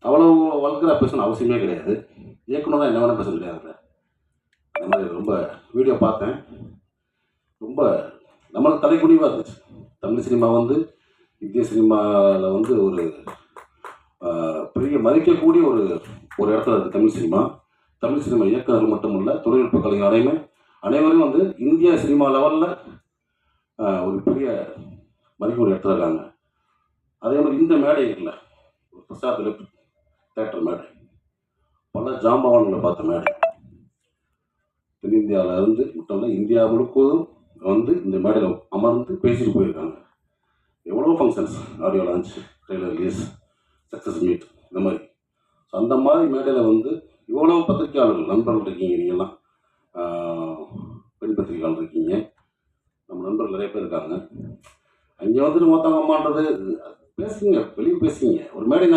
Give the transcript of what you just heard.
அவ்வளோ வல்கராக பேசணும் அவசியமே கிடையாது. இயக்குனராக என்ன வேணால் பேச முடியாதுல்ல. அந்த மாதிரி ரொம்ப வீடியோ பார்த்தேன். ரொம்ப நம்மளுக்கு தலைக்குனிவாக இருந்துச்சு. தமிழ் சினிமா வந்து இந்திய சினிமாவில் வந்து ஒரு பெரிய மதிக்கக்கூடிய ஒரு ஒரு இடத்துல இருக்குது தமிழ் சினிமா. தமிழ் சினிமா இயக்குனர் மட்டும் இல்லை, தொழில்நுட்ப கலைஞர் அனைவரும் வந்து இந்திய சினிமா லெவலில் ஒரு பெரிய மதிப்பு ஒரு இடத்துல இருக்காங்க. அதே மாதிரி இந்த மேடை இல்லை, ஒரு பிரசாத் எலக்ட்ரிக் தேட்டர் மேடை, பல ஜாம்பவான்களை பார்த்த மேடை. தென்னிந்தியாவில் இருந்து மட்டும் இல்லை, இந்தியா முழுவதும் வந்து இந்த மேடையில் அமர்ந்து பேசிட்டு போயிருக்காங்க. எவ்வளோ functions, audio launch, trailer release, success meet, இந்த மாதிரி. ஸோ அந்த மாதிரி மேடையில் வந்து இவ்வளோ பத்திரிகையாளர்கள் நண்பர்கள் இருக்கீங்க. நீங்கள்லாம் பெண் பத்திரிகையாளர் இருக்கீங்க, நம்ம நண்பர்கள் நிறைய பேர் இருக்காங்க. அங்கே வந்துட்டு மொத்தம் அம்மான்றது பேசுங்க, வெளியே பேசுங்க. ஒரு மேடை